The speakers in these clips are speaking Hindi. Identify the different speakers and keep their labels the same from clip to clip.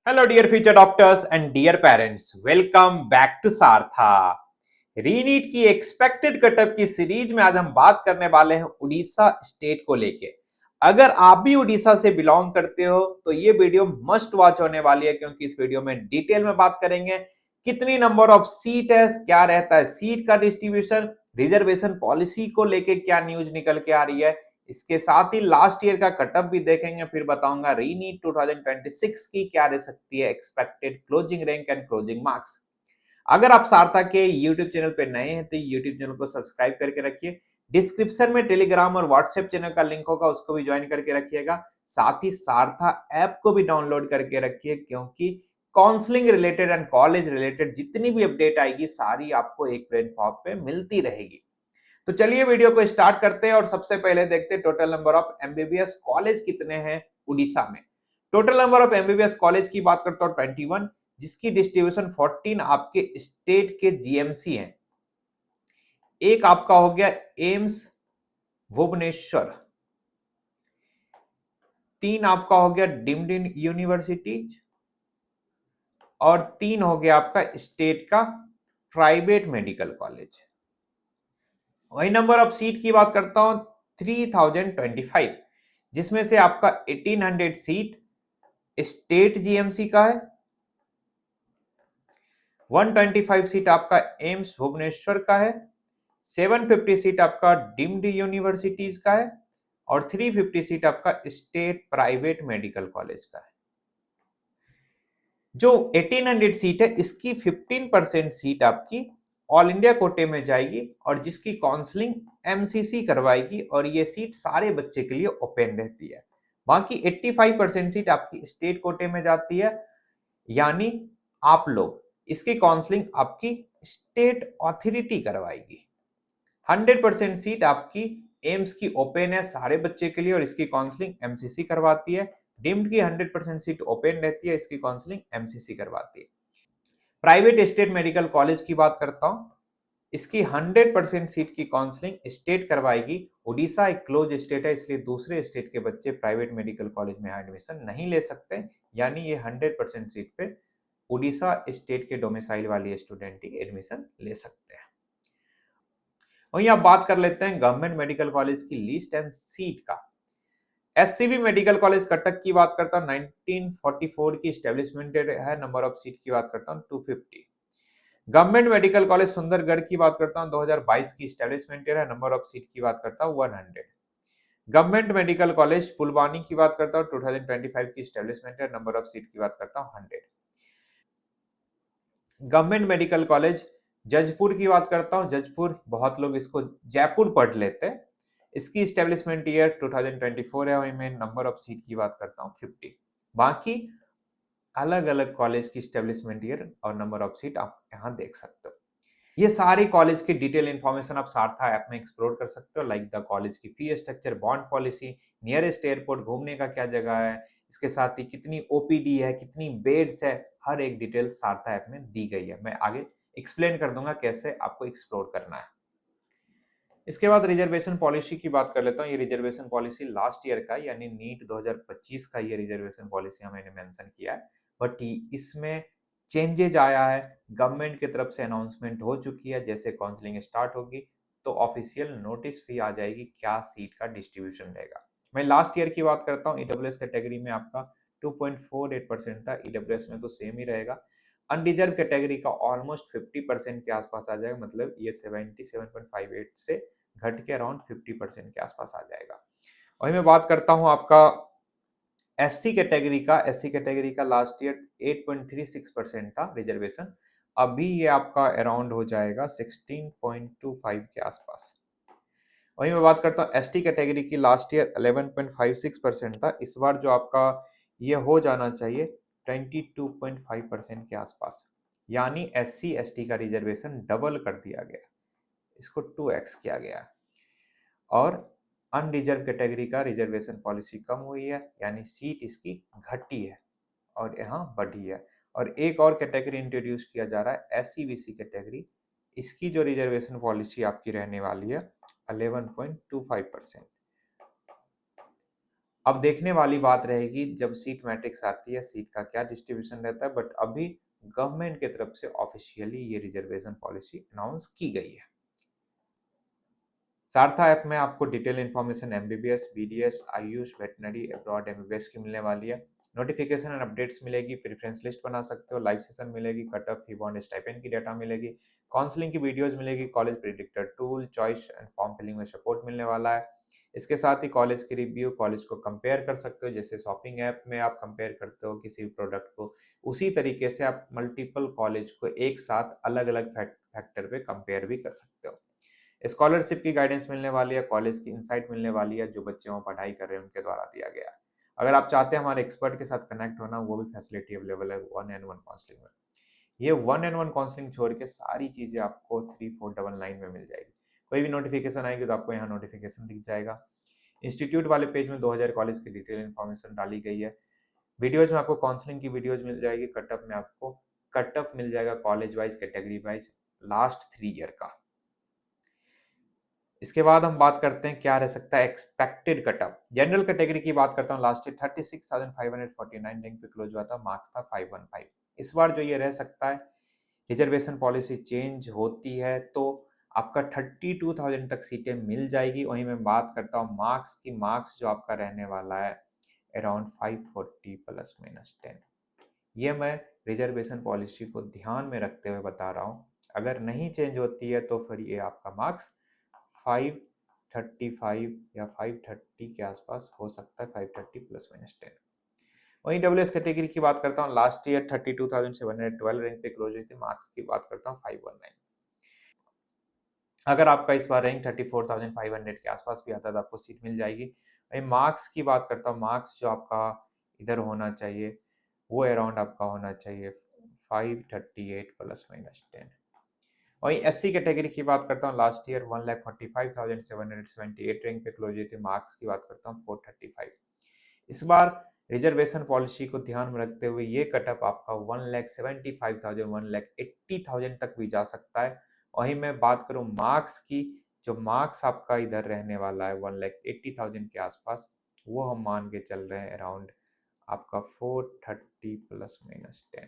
Speaker 1: Hello dear future doctors and dear parents, welcome back to Saratha. Re NEET की एक्सपेक्टेड कटअप की सीरीज में आज हम बात करने वाले हैं उड़ीसा स्टेट को लेके। अगर आप भी उड़ीसा से बिलोंग करते हो तो ये वीडियो मस्ट वॉच होने वाली है, क्योंकि इस वीडियो में डिटेल में बात करेंगे कितनी नंबर ऑफ सीट है, क्या रहता है सीट का डिस्ट्रीब्यूशन, रिजर्वेशन पॉलिसी को लेके क्या न्यूज निकल के आ रही है। इसके साथ ही लास्ट ईयर का कटअप भी देखेंगे, फिर बताऊंगा रीनीट 2026 की क्या रह सकती है expected closing rank and closing marks. अगर आप सारथा के YouTube चैनल पे नए हैं तो YouTube चैनल को सब्सक्राइब करके रखिए। डिस्क्रिप्शन में टेलीग्राम और व्हाट्सएप चैनल का लिंक होगा, उसको भी ज्वाइन करके रखिएगा। साथ ही सारथा ऐप को भी डाउनलोड करके रखिए, क्योंकि counselling related and college related जितनी भी अपडेट आएगी सारी आपको एक प्लेटफॉर्म पे मिलती रहेगी। तो चलिए वीडियो को स्टार्ट करते हैं और सबसे पहले देखते हैं total number of MBBS college कितने हैं उड़ीसा में। Total number of MBBS college की बात करता हूं 21, जिसकी डिस्ट्रीब्यूशन 14 आपके स्टेट के जीएमसी हैं। एक आपका हो गया एम्स भुवनेश्वर, 3 आपका हो गया डीम्ड यूनिवर्सिटीज, और 3 हो गया आपका स्टेट का प्राइवेट मेडिकल कॉलेज। वही नंबर ऑफ सीट की बात करता हूं 3025, जिसमें से आपका 1800 सीट स्टेट जीएमसी का है, 125 सीट आपका एम्स भुवनेश्वर का है, 750 सीट आपका डीम्ड यूनिवर्सिटीज का है, और 350 सीट आपका स्टेट प्राइवेट मेडिकल कॉलेज का है। जो 1800 सीट है इसकी 15% सीट आपकी ऑल इंडिया कोटे में जाएगी, और जिसकी काउंसलिंग एमसीसी करवाएगी, और ये सीट सारे बच्चे के लिए ओपन रहती है। बाकी 85% सीट आपकी स्टेट कोटे में जाती है, यानी आप लोग इसकी काउंसलिंग आपकी स्टेट अथॉरिटी करवाएगी। 100% सीट आपकी एम्स की ओपन है सारे बच्चे के लिए, और इसकी काउंसलिंग एमसीसी करवाती है। डीम्ड की 100% सीट ओपन रहती है, इसकी काउंसलिंग एमसीसी करवाती है। प्राइवेट स्टेट मेडिकल कॉलेज की बात करता हूं, इसकी 100% सीट की काउंसलिंग स्टेट करवाएगी। उड़ीसा एक क्लोज स्टेट है, इसलिए दूसरे स्टेट के बच्चे प्राइवेट मेडिकल कॉलेज में एडमिशन नहीं ले सकते, यानी ये 100% सीट पे उड़ीसा स्टेट के डोमिसाइल वाली स्टूडेंट ही एडमिशन ले सकते हैं। वहीं आप बात कर लेते हैं गवर्नमेंट मेडिकल कॉलेज की लिस्ट एंड सीट का। एससीबी मेडिकल कॉलेज कटक की बात करता हूं 1944 की स्टेब्लिशमेंट है, नंबर ऑफ सीट की बात करता हूं 250। गवर्नमेंट मेडिकल कॉलेज सुंदरगढ़ की बात करता हूं 2022 की स्टेब्लिशमेंट है, नंबर ऑफ सीट की बात करता हूं 100। गवर्नमेंट मेडिकल कॉलेज पुलवानी की बात करता हूं 2025 की स्टेब्लिशमेंट है, नंबर ऑफ सीट की बात करता हूं 100। गवर्नमेंट मेडिकल कॉलेज जजपुर की बात करता हूं, जजपुर बहुत लोग इसको जयपुर पढ़ लेते हैं, इसकी स्टेब्लिशमेंट ईयर 2024 है, वहीं मैं नंबर ऑफ सीट की बात करता हूं 50। बाकी अलग अलग कॉलेज की स्टेब्लिशमेंट ईयर और नंबर ऑफ सीट आप यहाँ देख सकते हो। ये सारी कॉलेज की डिटेल इंफॉर्मेशन आप सारथा ऐप में एक्सप्लोर कर सकते हो, लाइक द कॉलेज की fee structure, bond policy, nearest airport, घूमने का क्या जगह है, इसके साथ ही कितनी ओपीडी है, कितनी बेड्स है, हर एक डिटेल सारथा ऐप में दी गई है। मैं आगे एक्सप्लेन कर दूंगा कैसे आपको एक्सप्लोर करना है। इसके बाद रिजर्वेशन पॉलिसी की बात कर लेता हूँ। ये रिजर्वेशन पॉलिसी लास्ट ईयर का यानी नीट 2025 का ये रिजर्वेशन पॉलिसी मैंने मेंशन किया है, बट इसमें चेंजेज आया है। गवर्नमेंट की तरफ से अनाउंसमेंट हो चुकी है, जैसे काउंसलिंग स्टार्ट होगी तो ऑफिशियल नोटिस भी आ जाएगी क्या सीट का डिस्ट्रीब्यूशन रहेगा। मैं लास्ट ईयर की बात करता हूँ, ईडब्ल्यूएस कैटेगरी में आपका 2.48% था, ईडब्ल्यूएस में तो सेम ही रहेगा। अनरिजर्व कैटेगरी का ऑलमोस्ट 50% के आसपास आ जाएगा, मतलब ये 77.58 से घट के अराउंड 50% के आसपास आ जाएगा। वही मैं बात करता हूं आपका एससी कैटेगरी का। एससी कैटेगरी का लास्ट ईयर 8.36% था रिजर्वेशन, अभी ये आपका अराउंड हो जाएगा 16.25 के आसपास। वही मैं बात करता हूँ एसटी कैटेगरी की, लास्ट ईयर 11.56% था, इस बार जो आपका ये हो जाना चाहिए 22.5% के आसपास, यानी एससी एसटी का रिजर्वेशन डबल कर दिया गया, इसको 2x किया गया। और अनरिजर्व कैटेगरी का रिजर्वेशन पॉलिसी कम हुई है, यानी सीट इसकी घटी है और यहाँ बढ़ी है। और एक और कैटेगरी इंट्रोड्यूस किया जा रहा है एससीबीसी कैटेगरी, इसकी जो रिजर्वेशन पॉलिसी आपकी रहने वाली है 11.25%। अब देखने वाली बात रहेगी जब सीट मैट्रिक्स आती है, सीट का क्या डिस्ट्रीब्यूशन रहता है, बट अभी गवर्नमेंट की तरफ से ऑफिशियली ये रिजर्वेशन पॉलिसी अनाउंस की गई है। सारथा ऐप में आपको detail information MBBS, BDS, AYUSH, veterinary, abroad MBBS की मिलने वाली है। नोटिफिकेशन एंड अपडेट्स मिलेगी, प्रेफरेंस लिस्ट बना सकते हो, लाइव सेशन मिलेगी, cut off, fee bond, stipend की डाटा मिलेगी, काउंसलिंग की वीडियोस मिलेगी, college predictor tool, choice and form filling में सपोर्ट मिलने वाला है। इसके साथ ही कॉलेज की रिव्यू, कॉलेज को कंपेयर कर सकते हो, जैसे शॉपिंग ऐप में आप कंपेयर करते हो किसी भी प्रोडक्ट को, उसी तरीके से आप मल्टीपल कॉलेज को एक साथ अलग अलग फैक्टर पे कंपेयर भी कर सकते हो। स्कॉलरशिप की गाइडेंस मिलने वाली है, कॉलेज की इंसाइट मिलने वाली है, जो बच्चे वहाँ पढ़ाई कर रहे हैं उनके द्वारा दिया गया है। अगर आप चाहते हैं हमारे एक्सपर्ट के साथ कनेक्ट होना, वो भी फैसिलिटी अवेलेबल है 1-on-1 काउंसलिंग में। ये 1-on-1 काउंसलिंग छोड़ के सारी चीज़ें आपको 3499 में मिल जाएगी। कोई भी नोटिफिकेशन आएगी तो आपको यहाँ नोटिफिकेशन दिख जाएगा। इंस्टीट्यूट वाले पेज में 2000 कॉलेज की डिटेल इन्फॉर्मेशन डाली गई है। वीडियोज में आपको काउंसलिंग की वीडियोज मिल जाएगी, कटअप में आपको कटअप मिल जाएगा college wise, category wise, last 3 year का। इसके बाद हम बात करते हैं क्या रह सकता है एक्सपेक्टेड कटअप। जनरल कैटेगरी की बात करता हूँ, लास्ट ईयर 36,549 रैंक पे क्लोज हुआ था, मार्क्स था 515। इस बार जो ये रह सकता है, रिजर्वेशन पॉलिसी चेंज होती है तो आपका 32,000 तक सीटें मिल जाएगी। वहीं मैं बात करता हूँ मार्क्स की, मार्क्स जो आपका रहने वाला है अराउंड 540 प्लस माइनस 10। ये मैं रिजर्वेशन पॉलिसी को ध्यान में रखते हुए बता रहा हूँ। अगर नहीं चेंज होती है तो फिर ये आपका मार्क्स 535 या 530 के आसपास हो सकता है, 530 प्लस माइनस 10। वहीं डब्ल्यूएस कैटेगरी की बात करता हूँ, लास्ट ईयर 32,712 रैंक पे क्लोज हुई थी, मार्क्स की बात करता हूँ 519। अगर आपका इस बार रैंक 34,500 के आसपास भी आता है तो आपको सीट मिल जाएगी। वहीं मार्क्स की बात करता हूँ, मार्क्स जो आपका इधर होना चाहिए वो अराउंड आपका होना चाहिए 538 प्लस माइनस 10। वहीं एससी कैटेगरी की बात करता हूँ, लास्ट ईयर 1,45,778 रैंक पे क्लोज हुई थी, मार्क्स की बात करता हूँ 435। इस बार रिजर्वेशन पॉलिसी को ध्यान में रखते हुए ये कटअप आपका 1,75,000 1,80,000 तक भी जा सकता है। वहीं मैं बात करूँ मार्क्स की, जो मार्क्स आपका इधर रहने वाला है 1,80,000 के आसपास, वो हम मान के चल रहे हैं अराउंड आपका 430 प्लस माइनस 10।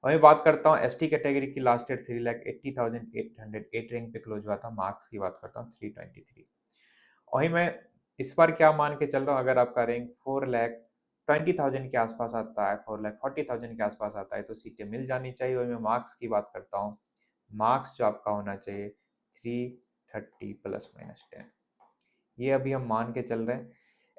Speaker 1: वहीं बात करता हूँ एसटी कैटेगरी की, लास्ट ईयर 3,80,808 रैंक पे क्लोज हुआ था, मार्क्स की बात करता हूँ 323। वहीं मैं इस बार क्या मान के चल रहा हूँ, अगर आपका रैंक 4,20,000 के आसपास आता है, 4,40,000 के आसपास आता है तो सीटें मिल जानी चाहिए। वहीं मैं मार्क्स की बात करता हूँ, मार्क्स जो आपका होना चाहिए 330 प्लस माइनस 10। ये अभी हम मान के चल रहे हैं।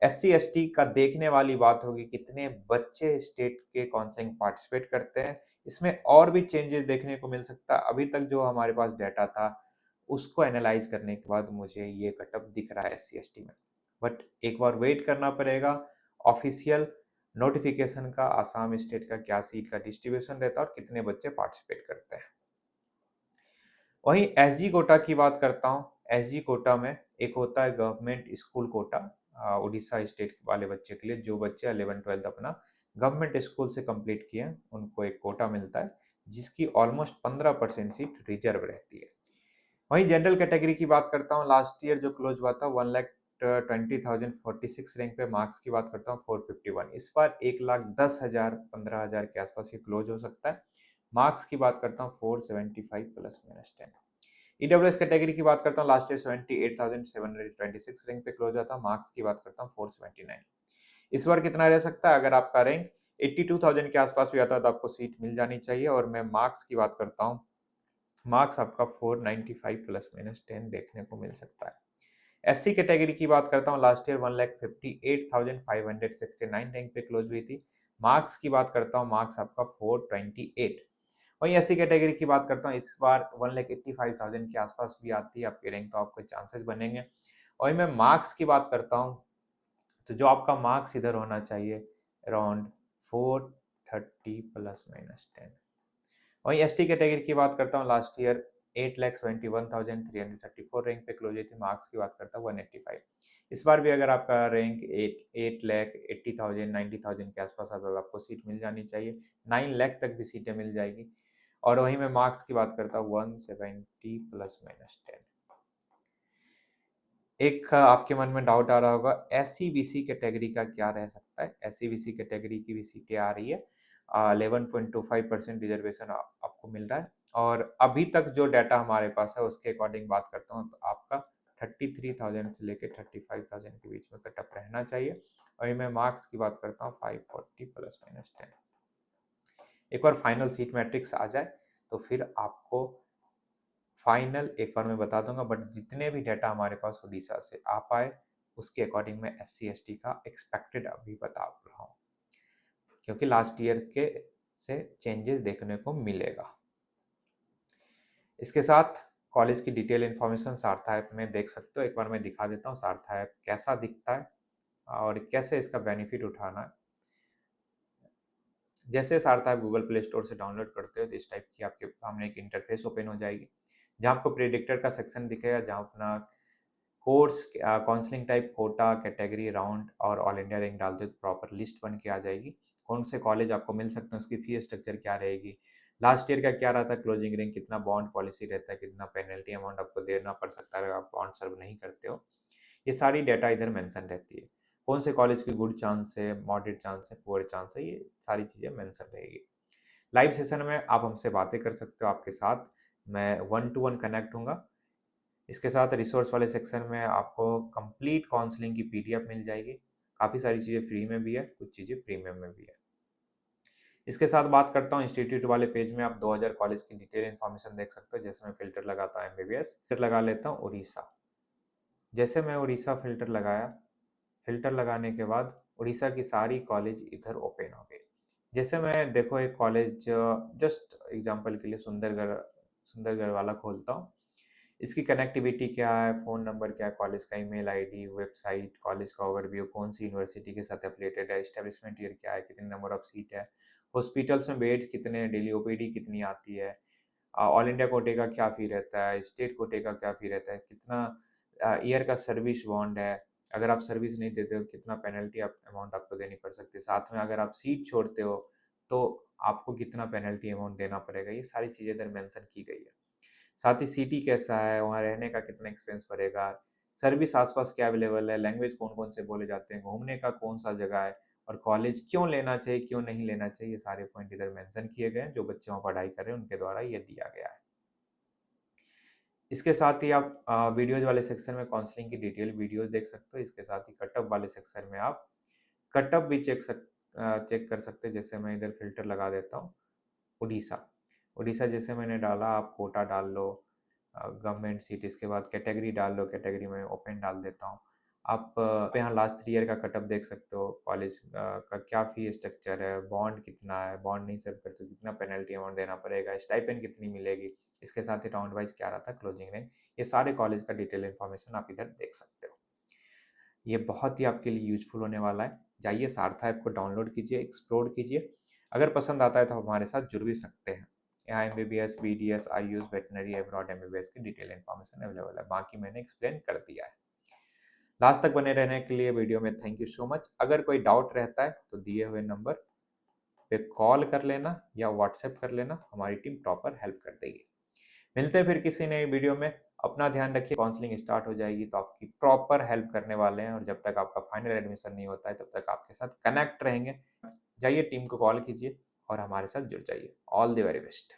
Speaker 1: एससी एसटी का देखने वाली बात होगी कितने बच्चे स्टेट के काउंसलिंग पार्टिसिपेट करते हैं। इसमें और भी चेंजेस देखने को मिल सकता है। अभी तक जो हमारे पास डाटा था उसको एनालाइज करने के बाद मुझे ये कटअप दिख रहा है एससी एसटी में, बट एक बार वेट करना पड़ेगा ऑफिशियल नोटिफिकेशन का, आसाम स्टेट का क्या सीट का डिस्ट्रीब्यूशन रहता है और कितने बच्चे पार्टिसिपेट करते हैं। वहीं एसजी कोटा की बात करता हूँ, एसजी कोटा में एक होता है government school quota, Orissa state वाले बच्चे के लिए, जो बच्चे 11-12 अपना गवर्नमेंट स्कूल से कंप्लीट किए हैं उनको एक कोटा मिलता है जिसकी ऑलमोस्ट 15% सीट रिजर्व रहती है। वहीं जनरल कैटेगरी की बात करता हूँ, लास्ट ईयर जो क्लोज हुआ था 1,20,046 रैंक पे, मार्क्स की बात करता हूँ 451। इस बार 1,10,000 15,000 के आसपास ये क्लोज हो सकता है। मार्क्स की बात करता हूँ 475 प्लस माइनस 10। ईडब्ल्यूएस कैटेगरी की बात करता हूँ, लास्ट ईयर 78,726 रैंक पे क्लोज हुआ था, मार्क्स की बात करता हूँ 479। इस बार कितना रह सकता है, अगर आपका रैंक 82,000 के आसपास भी आता है तो आपको सीट मिल जानी चाहिए। और मैं मार्क्स की बात करता हूँ, मार्क्स आपका 495 प्लस माइनस 10 देखने को मिल सकता है। एससी कैटेगरी की बात करता हूँ, लास्ट ईयर 1,58,569 रैंक पे क्लोज हुई थी, मार्क्स की बात करता हूँ, मार्क्स आपका 428। वहीं एससी कैटेगरी की बात करता हूँ, इस बार 1,85,000 के आसपास भी आती है आपकी रैंक तो आपके चांसेस बनेंगे। वहीं मैं मार्क्स की बात करता हूँ तो जो आपका मार्क्स इधर होना चाहिए अराउंड 430 प्लस माइनस 10। वहीं एसटी कैटेगरी की बात करता हूँ, लास्ट ईयर 8,71,334 रैंक पे क्लोज हुई थी, मार्क्स की बात करता हूँ 185। इस बार भी अगर आपका रैंक 8,80,000 90,000 के आसपास आता है तो आपको सीट मिल जानी चाहिए, 9 लाख तक भी सीटें मिल जाएगी। और वहीं मैं मार्क्स की बात करता हूँ 170 प्लस माइनस 10। एक आपके मन में डाउट आ रहा होगा, एससी बीसी कैटेगरी का क्या रह सकता है। एससी बीसी कैटेगरी की भी सीटें आ रही है, 11.25% रिजर्वेशन आपको मिल रहा है। और अभी तक जो डाटा हमारे पास है उसके अकॉर्डिंग बात करता हूँ तो आपका 33,000 से लेकर 35,000 के बीच में कटअप रहना चाहिए। और मैं मार्क्स की बात करता हूँ 540 प्लस माइनस 10। एक बार फाइनल सीट मैट्रिक्स आ जाए तो फिर आपको फाइनल एक बार मैं बता दूंगा, बट जितने भी डाटा हमारे पास उड़ीसा से आ पाए उसके अकॉर्डिंग मैं SC ST का एक्सपेक्टेड अभी बता रहा हूँ, क्योंकि लास्ट ईयर के से चेंजेस देखने को मिलेगा। इसके साथ कॉलेज की डिटेल इन्फॉर्मेशन सारथा ऐप में देख सकते हो। एक बार मैं दिखा देता हूँ सारथा ऐप कैसा दिखता है और कैसे इसका बेनिफिट उठाना है। जैसे सारथा ऐप गूगल प्ले स्टोर से डाउनलोड करते हो तो इस टाइप की आपके सामने एक इंटरफेस ओपन हो जाएगी, जहाँ आपको प्रेडिक्टर का सेक्शन दिखेगा, जहाँ अपना course counselling type, quota, category, round और ऑल इंडिया रैंक डालते तो प्रॉपर लिस्ट बन के आ जाएगी। कौन से कॉलेज आपको मिल सकते हैं, उसकी फी स्ट्रक्चर क्या रहेगी, लास्ट ईयर का क्या रहा था क्लोजिंग रैंक, कितना बॉन्ड पॉलिसी रहता है, कितना पेनल्टी अमाउंट आपको देना पड़ सकता है अगर आप बॉन्ड सर्व नहीं करते हो। ये सारी डाटा इधर मेंशन रहती है। कौन से कॉलेज की गुड चांस है, मॉडरेट चांस है, पुअर चांस है, ये सारी चीज़ें मेंशन रहेगी। लाइव सेशन में आप हमसे बातें कर सकते हो, आपके साथ मैं 1-to-1 कनेक्ट हूँगा। इसके साथ रिसोर्स वाले सेक्शन में आपको कंप्लीट काउंसलिंग की PDF मिल जाएगी। काफ़ी सारी चीज़ें फ्री में भी है, कुछ चीज़ें प्रीमियम में भी है। इसके साथ बात करता हूँ इंस्टीट्यूट वाले पेज में आप 2000 कॉलेज की डिटेल इन्फॉर्मेशन देख सकते हो। जैसे मैं फिल्टर लगाता हूँ MBBS, फिर लगा लेता हूँ उड़ीसा। जैसे मैं उड़ीसा फिल्टर लगाया, फिल्टर लगाने के बाद उड़ीसा की सारी कॉलेज इधर ओपन हो गई। जैसे मैं देखो एक कॉलेज जस्ट एग्जांपल के लिए सुंदरगढ़ वाला खोलता हूँ। इसकी कनेक्टिविटी क्या है, फ़ोन नंबर क्या है, कॉलेज का ईमेल आईडी, वेबसाइट, कॉलेज का ओवरव्यू, कौन सी यूनिवर्सिटी के साथ एफिलिएटेड है, एस्टेब्लिशमेंट ईयर क्या है, कितने नंबर ऑफ सीट है, हॉस्पिटल्स में बेड्स कितने हैं, डेली OPD कितनी आती है, ऑल इंडिया कोटे का क्या फ़ी रहता है, स्टेट कोटे का क्या फ़ी रहता है, कितना ईयर का सर्विस बॉन्ड है, अगर आप सर्विस नहीं देते हो कितना पेनल्टी अमाउंट आपको देनी पड़ सकती है, साथ में अगर आप सीट छोड़ते हो तो आपको कितना पेनल्टी अमाउंट देना पड़ेगा, ये सारी चीज़ें इधर मेंशन की गई है। साथ ही सिटी कैसा है, वहाँ रहने का कितना एक्सपेंस पड़ेगा, सर्विस आसपास क्या अवेलेबल है, लैंग्वेज कौन कौन से बोले जाते हैं, घूमने का कौन सा जगह है और कॉलेज क्यों लेना चाहिए क्यों नहीं लेना चाहिए, ये सारे पॉइंट इधर मेंशन किए गए हैं। जो बच्चे वहाँ पढ़ाई कर रहे हैं उनके द्वारा ये दिया गया है। इसके साथ ही आप वीडियोज वाले सेक्शन में काउंसलिंग की डिटेल वीडियोज देख सकते हो। इसके साथ ही कटअप वाले सेक्शन में आप कटअप भी चेक कर सकते हैं। जैसे मैं इधर फिल्टर लगा देता हूँ उड़ीसा। उड़ीसा जैसे मैंने डाला, आप कोटा डाल लो, गवर्नमेंट सीट, इसके बाद कैटेगरी डाल लो, कैटेगरी में ओपन डाल देता हूँ। आप यहाँ लास्ट 3 ईयर का कटअप देख सकते हो, कॉलेज का क्या फ़ी स्ट्रक्चर है, बॉन्ड कितना है, बॉन्ड नहीं सर्व करते तो कितना पेनल्टी अमाउंट देना पड़ेगा, स्टाइपेंड कितनी मिलेगी, इसके साथ ही राउंड वाइज क्या रहा था क्लोजिंग रैंक, ये सारे कॉलेज का डिटेल इन्फॉर्मेशन आप इधर देख सकते हो। ये बहुत ही आपके लिए यूजफुल होने वाला है। जाइए सारथा ऐप को डाउनलोड कीजिए, एक्सप्लोर कीजिए। अगर पसंद आता है तो हमारे साथ जुड़ भी सकते हैं। यहाँ MBBS, BDS, IUS, veterinary, abroad MBBS की डिटेल इन्फॉर्मेशन अवेलेबल है। बाकी मैंने एक्सप्लेन कर दिया है। लास्ट तक बने रहने के लिए वीडियो में थैंक यू सो मच। अगर कोई डाउट रहता है तो दिए हुए नंबर पे कॉल कर लेना या व्हाट्सएप कर लेना, हमारी टीम प्रॉपर हेल्प कर देगी। मिलते हैं फिर किसी नई वीडियो में। अपना ध्यान रखिए, काउंसलिंग स्टार्ट हो जाएगी तो आपकी प्रॉपर हेल्प करने वाले हैं और जब तक आपका फाइनल एडमिशन नहीं होता है तब तक आपके साथ कनेक्ट रहेंगे। जाइए टीम को कॉल कीजिए और हमारे साथ जुड़ जाइए। All the very best.